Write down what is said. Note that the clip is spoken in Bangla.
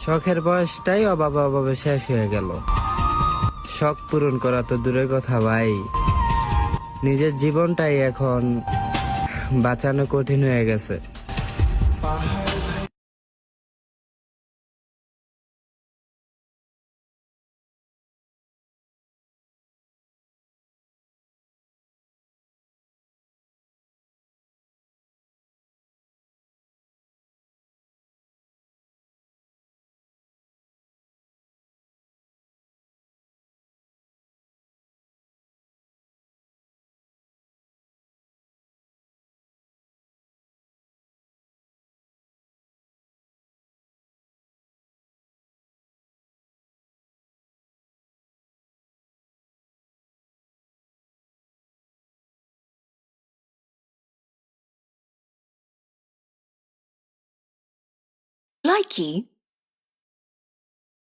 শখের বয়সটাই অভাবে অভাবে শেষ হয়ে গেল। শখ পূরণ করা তো দূরের কথা ভাই, নিজের জীবনটাই এখন বাঁচানো কঠিন হয়ে গেছে। Likey